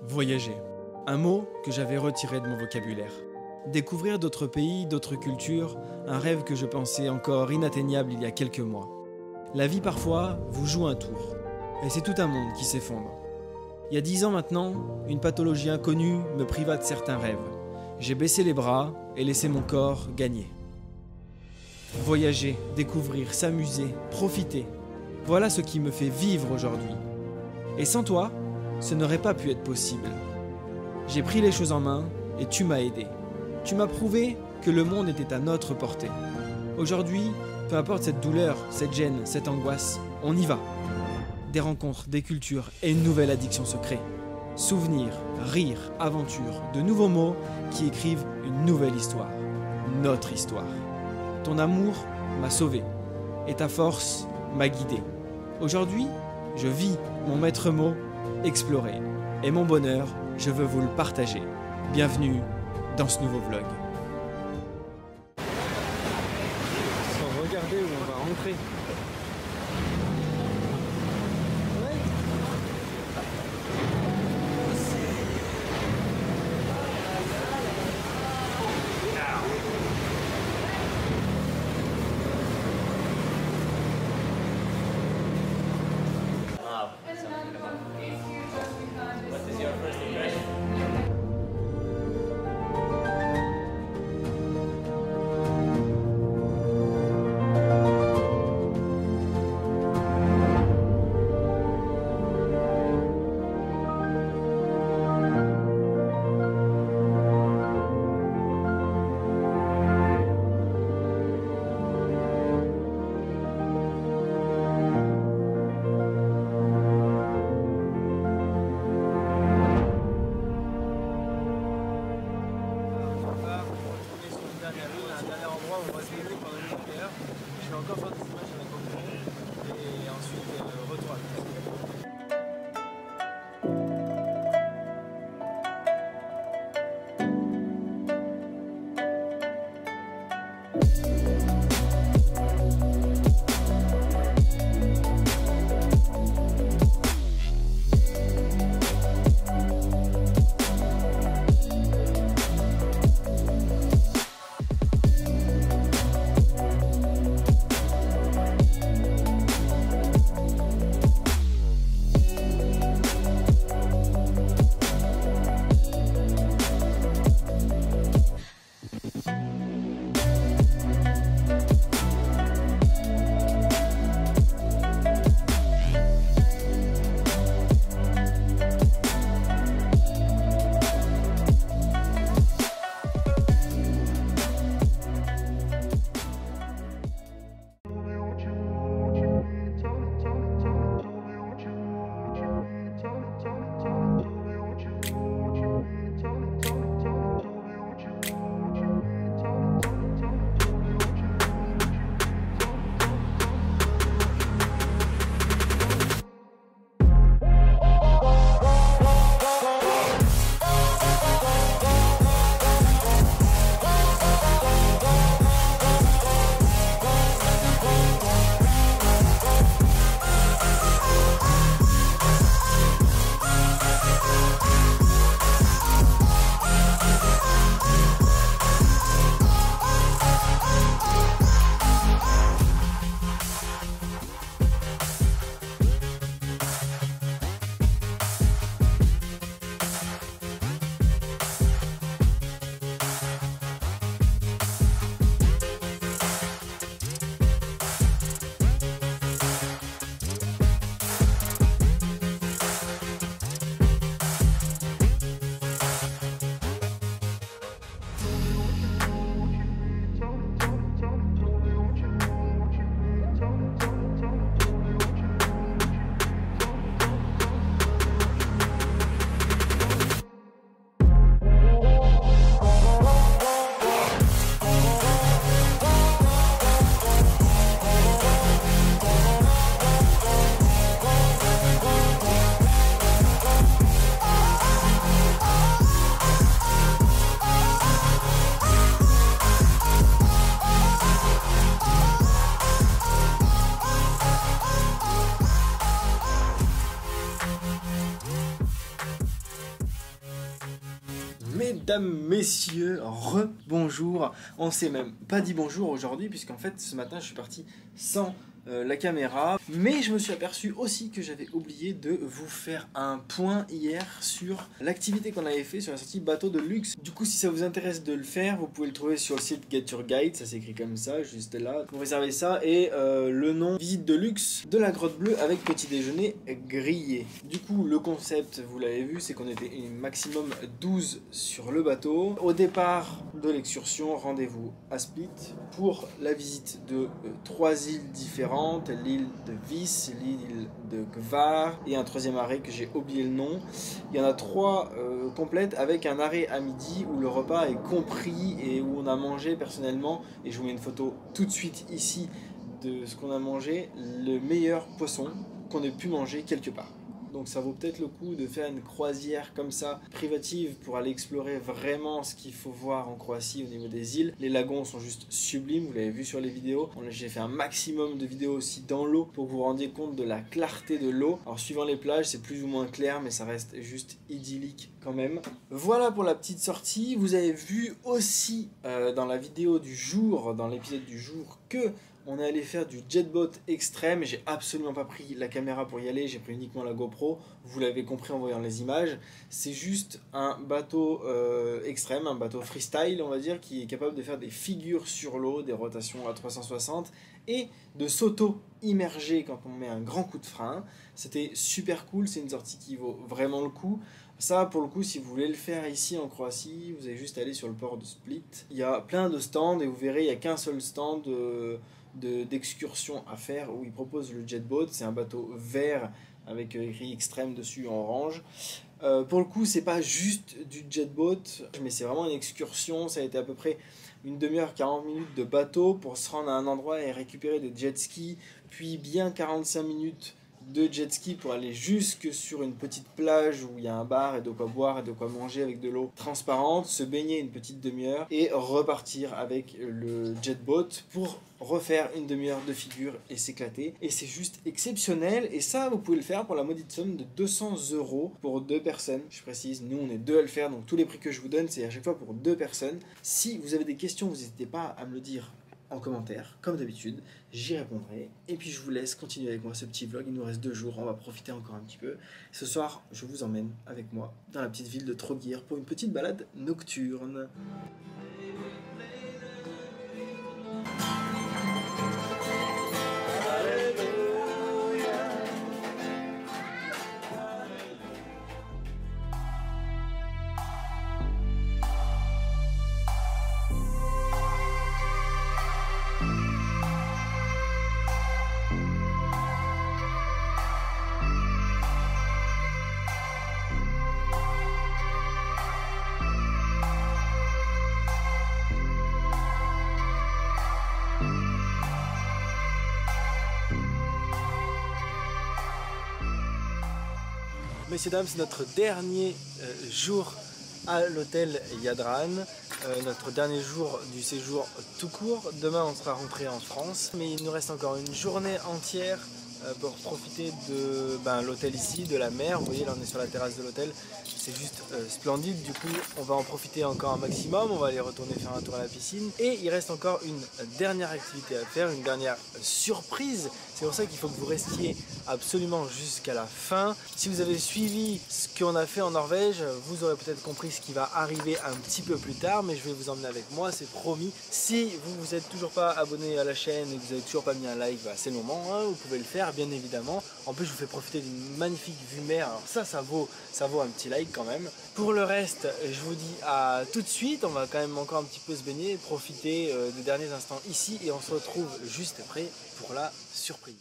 Voyager. Un mot que j'avais retiré de mon vocabulaire. Découvrir d'autres pays, d'autres cultures, un rêve que je pensais encore inatteignable il y a quelques mois. La vie parfois vous joue un tour, et c'est tout un monde qui s'effondre. Il y a 10 ans maintenant, une pathologie inconnue me priva de certains rêves. J'ai baissé les bras et laissé mon corps gagner. Voyager, découvrir, s'amuser, profiter. Voilà ce qui me fait vivre aujourd'hui. Et sans toi, ce n'aurait pas pu être possible. J'ai pris les choses en main et tu m'as aidé. Tu m'as prouvé que le monde était à notre portée. Aujourd'hui, peu importe cette douleur, cette gêne, cette angoisse, on y va. Des rencontres, des cultures et une nouvelle addiction se crée. Souvenirs, rires, aventures, de nouveaux mots qui écrivent une nouvelle histoire. Notre histoire. Ton amour m'a sauvé et ta force m'a guidé. Aujourd'hui, je vis mon maître mot, explorer. Et mon bonheur, je veux vous le partager. Bienvenue dans ce nouveau vlog. Sans regarder où on va rentrer. Mesdames, messieurs, bonjour. On s'est même pas dit bonjour aujourd'hui puisqu'en fait ce matin je suis parti sans la caméra, mais je me suis aperçu aussi que j'avais oublié de vous faire un point hier sur l'activité qu'on avait fait sur la sortie bateau de luxe. Du coup, si ça vous intéresse de le faire, vous pouvez le trouver sur le site Get Your Guide, ça s'écrit comme ça, juste là. Vous réservez ça et le nom visite de luxe de la Grotte Bleue avec petit déjeuner grillé. Du coup, le concept, vous l'avez vu, c'est qu'on était maximum 12 sur le bateau. Au départ de l'excursion, rendez-vous à Split pour la visite de 3 îles différentes. L'île de Vis, l'île de Gvar et un troisième arrêt que j'ai oublié le nom. Il y en a 3 complètes avec un arrêt à midi où le repas est compris et où on a mangé personnellement, et je vous mets une photo tout de suite ici de ce qu'on a mangé, le meilleur poisson qu'on ait pu manger quelque part. Donc ça vaut peut-être le coup de faire une croisière comme ça, privative, pour aller explorer vraiment ce qu'il faut voir en Croatie au niveau des îles. Les lagons sont juste sublimes, vous l'avez vu sur les vidéos. J'ai fait un maximum de vidéos aussi dans l'eau pour que vous vous rendiez compte de la clarté de l'eau. Alors suivant les plages, c'est plus ou moins clair, mais ça reste juste idyllique quand même. Voilà pour la petite sortie. Vous avez vu aussi dans la vidéo du jour, dans l'épisode du jour, que on est allé faire du jetboat extrême. J'ai absolument pas pris la caméra pour y aller, j'ai pris uniquement la GoPro. Vous l'avez compris en voyant les images. C'est juste un bateau extrême, un bateau freestyle, on va dire, qui est capable de faire des figures sur l'eau, des rotations à 360 et de s'auto-immerger quand on met un grand coup de frein. C'était super cool, c'est une sortie qui vaut vraiment le coup. Ça, pour le coup, si vous voulez le faire ici en Croatie, vous avez juste à aller sur le port de Split. Il y a plein de stands et vous verrez, il n'y a qu'un seul stand d'excursion à faire où ils proposent le jetboat. C'est un bateau vert avec écrit extrême dessus en orange. Pour le coup, c'est pas juste du jetboat, mais c'est vraiment une excursion. Ça a été à peu près une demi-heure, 40 minutes de bateau pour se rendre à un endroit et récupérer des jet skis, puis bien 45 minutes de jet ski pour aller jusque sur une petite plage où il y a un bar et de quoi boire et de quoi manger avec de l'eau transparente, se baigner une petite demi-heure et repartir avec le jetboat pour refaire une demi-heure de figure et s'éclater. Et c'est juste exceptionnel, et ça vous pouvez le faire pour la maudite somme de 200 € pour 2 personnes. Je précise, nous on est 2 à le faire, donc tous les prix que je vous donne c'est à chaque fois pour 2 personnes. Si vous avez des questions, vous n'hésitez pas à me le dire en commentaire, comme d'habitude, j'y répondrai. Et puis je vous laisse continuer avec moi ce petit vlog, il nous reste 2 jours, on va profiter encore un petit peu. Ce soir, je vous emmène avec moi dans la petite ville de Trogir pour une petite balade nocturne. Messieurs, dames, c'est notre dernier jour à l'hôtel Jadran, notre dernier jour du séjour tout court. Demain, on sera rentré en France, mais il nous reste encore une journée entière pour profiter de l'hôtel ici, de la mer. Vous voyez, là on est sur la terrasse de l'hôtel, c'est juste splendide. Du coup, on va en profiter encore un maximum. On va aller retourner faire un tour à la piscine. Et il reste encore une dernière activité à faire, une dernière surprise. C'est pour ça qu'il faut que vous restiez absolument jusqu'à la fin. Si vous avez suivi ce qu'on a fait en Norvège, vous aurez peut-être compris ce qui va arriver un petit peu plus tard, mais je vais vous emmener avec moi, c'est promis. Si vous n'êtes toujours pas abonné à la chaîne et que vous n'avez toujours pas mis un like, c'est le moment, hein, vous pouvez le faire bien évidemment. En plus, je vous fais profiter d'une magnifique vue mer, alors ça vaut un petit like quand même. Pour le reste, je vous dis à tout de suite, on va quand même encore un petit peu se baigner, profiter des derniers instants ici, et on se retrouve juste après pour la surprise.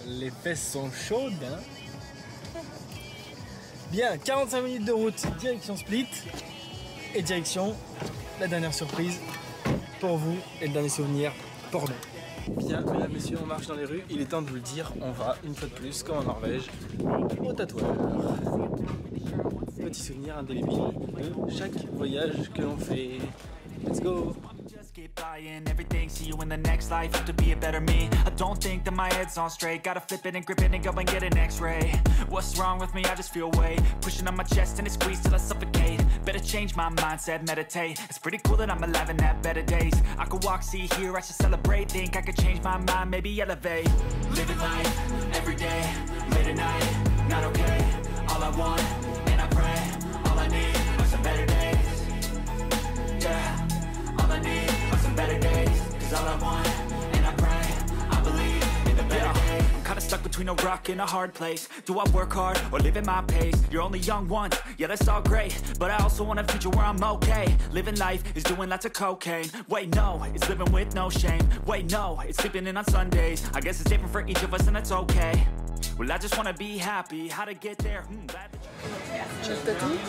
Les fesses sont chaudes, hein. Bien, 45 minutes de route, direction Split, et direction la dernière surprise pour vous et le dernier souvenir pour nous. Bien, mesdames, messieurs, on marche dans les rues, il est temps de vous le dire, on va une fois de plus, comme en Norvège, au tatoueur. Petit souvenir indélébile de chaque voyage que l'on fait. Let's go! Keep buying everything, see you in the next life, have to be a better me. I don't think that my head's on straight, gotta flip it and grip it and go and get an x-ray. What's wrong with me? I just feel weight pushing on my chest and it squeezes till I suffocate. Better change my mindset, meditate. It's pretty cool that I'm alive and have better days. I could walk, see, hear, I should celebrate. Think I could change my mind, maybe elevate. Living life, every day, late at night, not okay. All I want, and I pray, all I need are some better days. Yeah, all I need are some better days. Cause all I want, and I pray, I believe in the better days. I'm kinda stuck between a rock and a hard place. Do I work hard or live at my pace? You're only young once, yeah that's all great, but I also want a future where I'm okay. Living life is doing lots of cocaine. Wait no, it's living with no shame. Wait no, it's sleeping in on Sundays. I guess it's different for each of us and that's okay. Well I just wanna be happy, how to get there, glad that Tu le tatoues?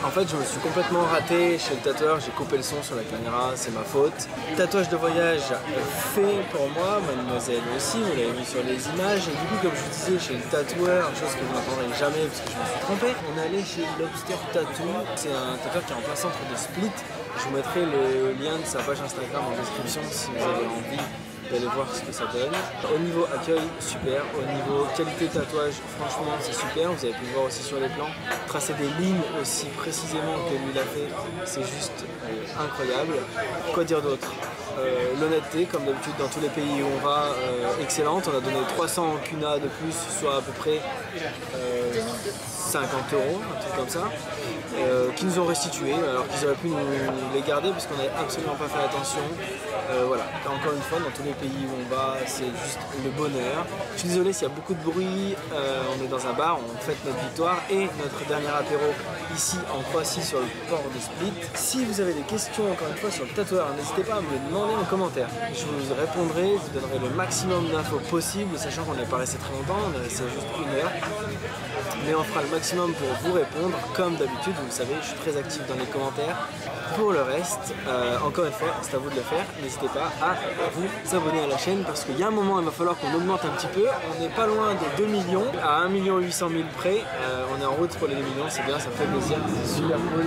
En fait, je me suis complètement raté chez le tatoueur, j'ai coupé le son sur la caméra, c'est ma faute. Tatouage de voyage fait pour moi, mademoiselle aussi, vous l'avez vu sur les images. Et du coup, comme je vous disais, chez le tatoueur, chose que vous n'entendrez jamais parce que je me suis trompé, on est allé chez Lobster Tattoo. C'est un tatoueur qui est en plein centre de Split. Je vous mettrai le lien de sa page Instagram en description si vous avez envie d'aller voir ce que ça donne. Au niveau accueil, super. Au niveau qualité tatouage, franchement, c'est super. Vous avez pu le voir aussi sur les plans. Tracer des lignes aussi précisément que lui l'a fait, c'est juste incroyable. Quoi dire d'autre? L'honnêteté, comme d'habitude dans tous les pays où on va, excellente. On a donné 300 kuna de plus, soit à peu près 50 €, un truc comme ça. Qui nous ont restitué alors qu'ils auraient pu nous les garder parce qu'on n'avait absolument pas fait attention. Voilà, encore une fois, dans tous les pays où on va, c'est juste le bonheur. Je suis désolé s'il y a beaucoup de bruit, on est dans un bar, on fête notre victoire et notre dernier apéro ici en Croatie sur le port de Split. Si vous avez des questions encore une fois sur le tatoueur, n'hésitez pas à me les demander en commentaire. Je vous répondrai, je vous donnerai le maximum d'infos possible, sachant qu'on n'est pas resté très longtemps, on est resté juste 1 heure. Mais on fera le maximum pour vous répondre, comme d'habitude, vous le savez, je suis très actif dans les commentaires. Pour le reste, encore une fois, c'est à vous de le faire, n'hésitez pas à vous abonner à la chaîne parce qu'il y a un moment, il va falloir qu'on augmente un petit peu. On n'est pas loin des 2 millions, à 1 800 000 près, on est en route pour les 2 millions, c'est bien, ça fait plaisir, c'est super cool.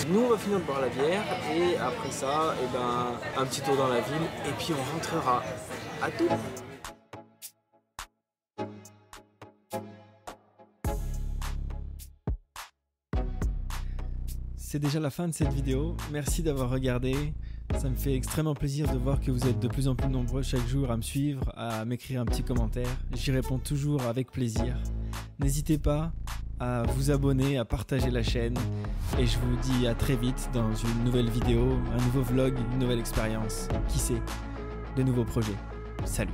Nous on va finir de boire la bière et après ça, eh ben, un petit tour dans la ville et puis on rentrera. À tout. C'est déjà la fin de cette vidéo, merci d'avoir regardé, ça me fait extrêmement plaisir de voir que vous êtes de plus en plus nombreux chaque jour à me suivre, à m'écrire un petit commentaire, j'y réponds toujours avec plaisir. N'hésitez pas à vous abonner, à partager la chaîne et je vous dis à très vite dans une nouvelle vidéo, un nouveau vlog, une nouvelle expérience, qui sait, de nouveaux projets. Salut!